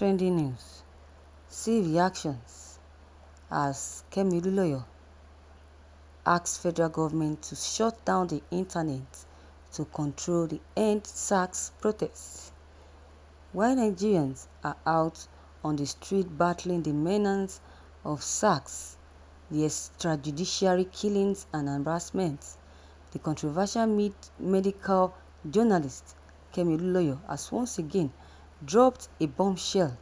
trending news. See reactions as Kemi Oluloyo asks federal government to shut down the internet to control the End SARS protests. While Nigerians are out on the street battling the menace of SARS, the extrajudiciary killings and harassment, the controversial medical journalist Kemi Oluloyo has once again dropped a bombshell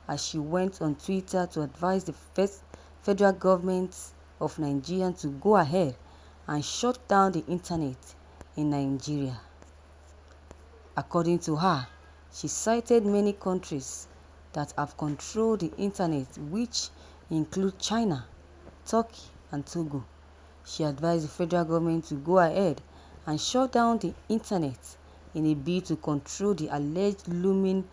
as she went on Twitter to advise the federal government of Nigeria to go ahead and shut down the internet in Nigeria. According to her, she cited many countries that have controlled the internet, which include China, Turkey, and Togo. She advised the federal government to go ahead and shut down the internet in a bid to control the alleged looming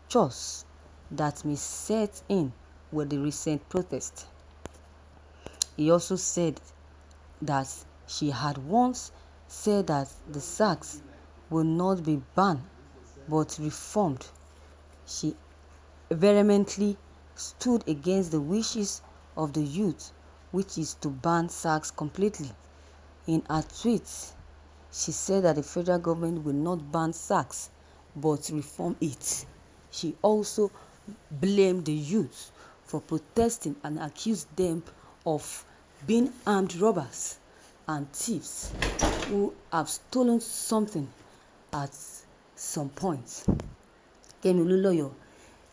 chaos that may set in with the recent protest. He also said that she had once said that the SARS will not be banned but reformed. She vehemently stood against the wishes of the youth, which is to ban SARS completely. In her tweet, she said that the federal government will not ban SARS but reform it. She also blamed the youth for protesting and accused them of being armed robbers and thieves who have stolen something at some point. Kemi Oluloyo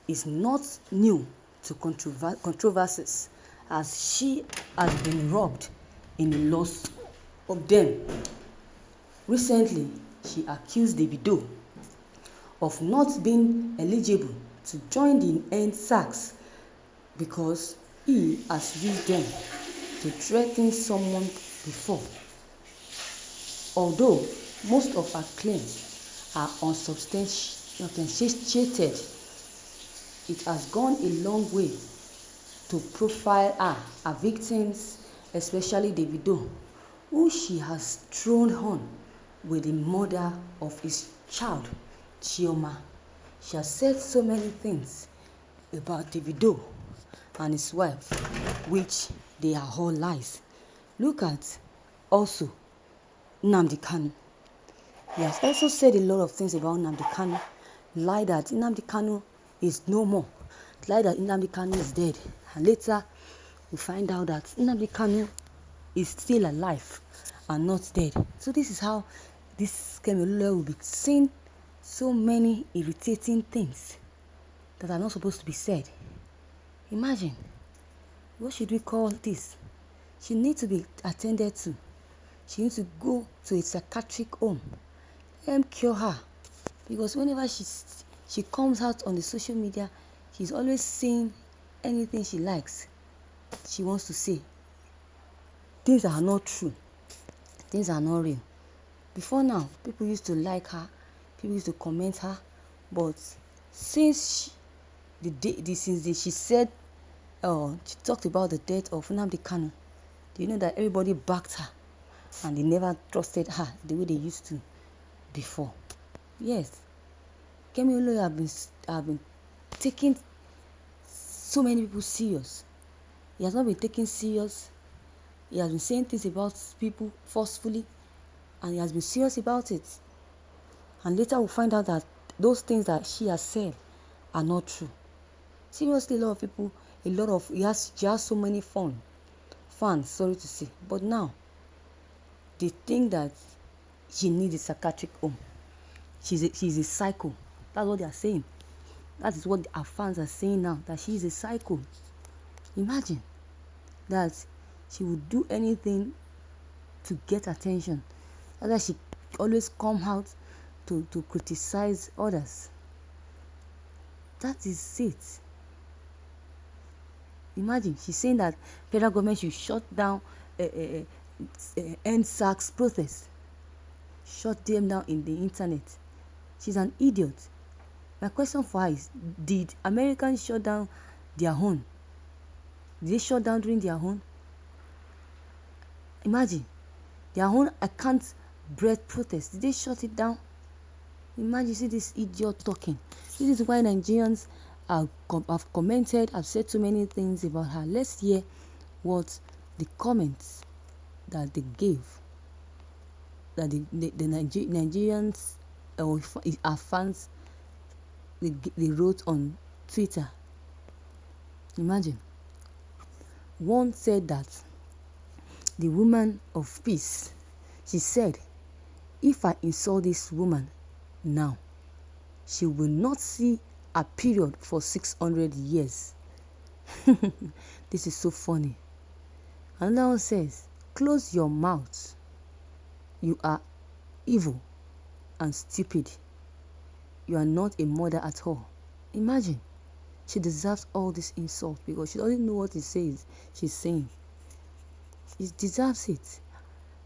is not new to controversies, as she has been robbed in a lot of them. Recently, she accused Davido of not being eligible to join the End SARS because he has used them to threaten someone before. Although most of her claims are unsubstantiated, it has gone a long way to profile her victims, especially Davido, who she has thrown on with the murder of his child, Chioma. She has said so many things about Davido and his wife, which they are all lies. Look at also Nnamdi Kanu. He has also said a lot of things about Nnamdi Kanu. Lie that Nnamdi Kanu is no more. Lie that Nnamdi Kanu is dead. And later, we find out that Nnamdi Kanu is still alive and not dead. So this is how this Kemi Oluloyo will be saying so many irritating things that are not supposed to be said. Imagine, what should we call this? She needs to be attended to. She needs to go to a psychiatric home. Let them cure her, because whenever she comes out on the social media, she's always saying anything she likes. She wants to say things are not true, things are not real. Before now, people used to like her, people used to comment her, but since she said, she talked about the death of Nnamdi Kanu, do you know that everybody backed her and they never trusted her the way they used to before? Yes, Kemi Oluloyo have been taking so many people serious. He has not been taken serious. He has been saying things about people forcefully, and he has been serious about it. And later we'll find out that those things that she has said are not true. Seriously, a lot of people, she has so many fans, sorry to say. But now, they think that she needs a psychiatric home. She's a psycho. That's what they are saying. That is what our fans are saying now, that she is a psycho. Imagine that she would do anything to get attention. That's why she always come out to criticize others. That is it. Imagine, she's saying that federal government should shut down End SARS protests. Shut them down in the internet. She's an idiot. My question for her is, did Americans shut down their own? Did they shut down during their own? Imagine, their own I can't breathe protest. Did they shut it down? Imagine, see this idiot talking. This is why Nigerians I've commented, I've said so many things about her. Let's hear what the comments that they gave, that the Nigerians or our fans, they wrote on Twitter. Imagine. One said that the woman of peace, she said, if I insult this woman now, she will not see a period for 600 years. This is so funny. Another one says, close your mouth. You are evil and stupid. You are not a mother at all. Imagine. She deserves all this insult because she doesn't know what it says. She's saying. She deserves it.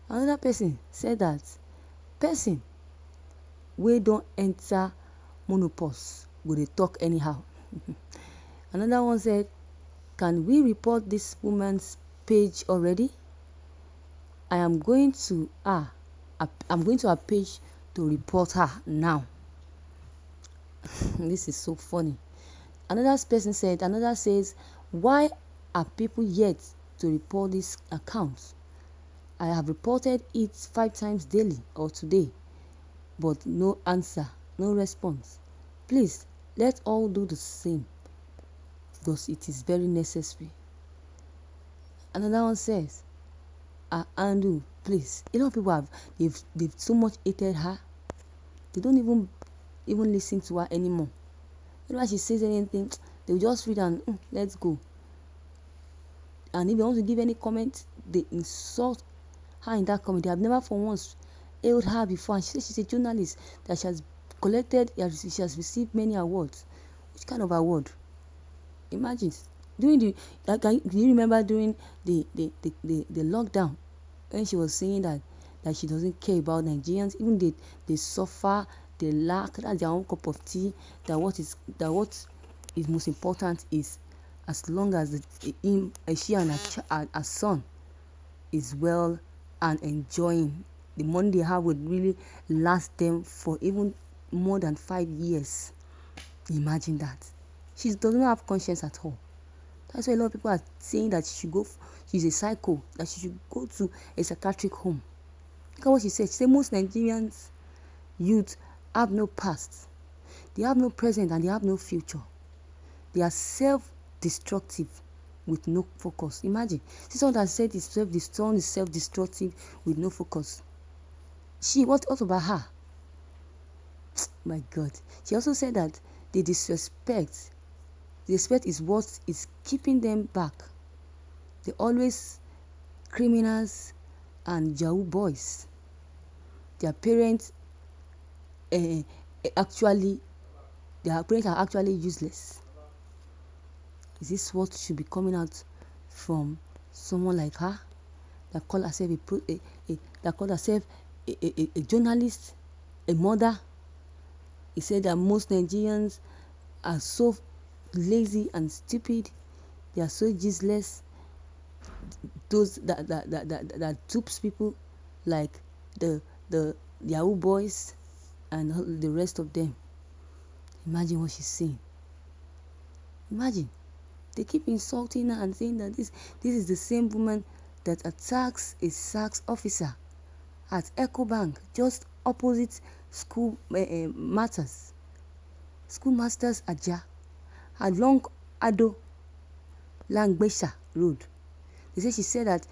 Another person said that person we don't enter monopause will they talk anyhow. Another one said, can we report this woman's page already? I'm going to her page to report her now. This is so funny. Another says, why are people yet to report this account? I have reported it 5 times daily or today, but no answer, no response. Please, let's all do the same because it is very necessary. Another one says, Andu, please. A lot of people they've so much hated her. They don't even listen to her anymore. Whenever she says anything, they'll just read and let's go. And if they want to give any comment, they insult her in that comment. They have never for once hailed her before. And she says she's a journalist, that she has received many awards. Which kind of award? Imagine. Do you remember during the lockdown when she was saying that she doesn't care about Nigerians, even they suffer, they lack, that's their own cup of tea, that what is most important is as long as she and her son is well and enjoying, the money they have would really last them for even more than 5 years. Imagine that. She doesn't have conscience at all. That's why a lot of people are saying that she's a psycho, that she should go to a psychiatric home. Look at what she said. She said most Nigerians youth have no past, they have no present, and they have no future. They are self-destructive with no focus. Imagine. See someone that said is self-destructive with no focus. What about her? My God. She also said that the disrespect is what is keeping them back. They're always criminals and Yahoo boys. Their parents are actually useless. Is this what should be coming out from someone like her, that call herself a journalist, a mother? He said that most Nigerians are so lazy and stupid. They are so useless. Those that dupes people like the Yahoo boys and the rest of them. Imagine what she's saying. Imagine. They keep insulting her and saying that this is the same woman that attacks a SACS officer at Ecobank, just opposite school matters. Schoolmasters Aja, along Ado Langbesha Road. She said that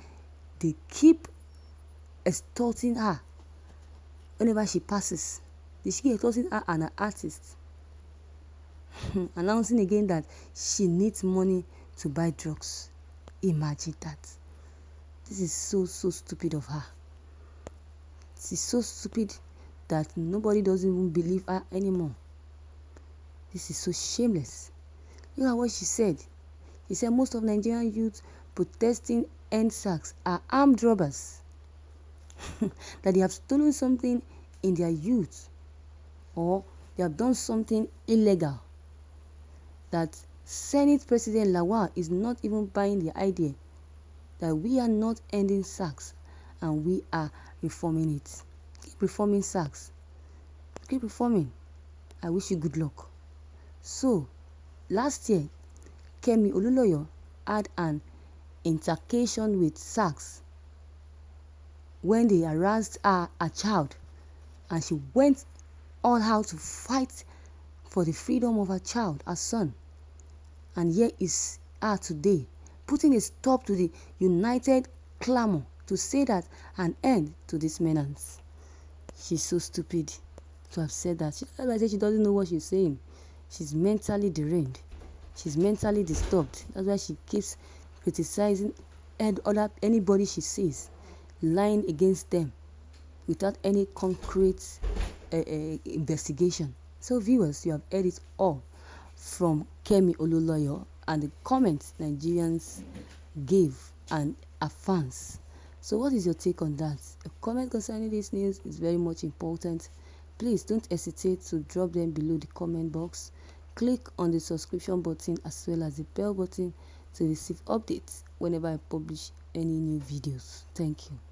they keep extorting her whenever she passes. They keep extorting her and an artist. Announcing again that she needs money to buy drugs. Imagine that. This is so stupid of her. This is so stupid that nobody doesn't even believe her anymore. This is so shameless. Look at what she said. She said most of Nigerian youth protesting NSACs are armed robbers. That they have stolen something in their youth, or they have done something illegal. That Senate President Lawal is not even buying the idea that we are not ending SACS and we are reforming it. Keep reforming SACS. Keep reforming. I wish you good luck. So, last year, Kemi Olunloyo had an altercation with SARS when they harassed her, a child, and she went all out to fight for the freedom of her child, her son. And here is her today, putting a stop to the united clamor to say that an end to this menace. She's so stupid to have said that. That's why I say she doesn't know what she's saying. She's mentally deranged. She's mentally disturbed. That's why she keeps criticizing anybody she sees, lying against them without any concrete investigation. So viewers, you have heard it all from Kemi Olunloyo and the comments Nigerians gave and her fans. So what is your take on that? A comment concerning this news is very much important. Please don't hesitate to drop them below the comment box. Click on the subscription button as well as the bell button to receive updates whenever I publish any new videos. Thank you.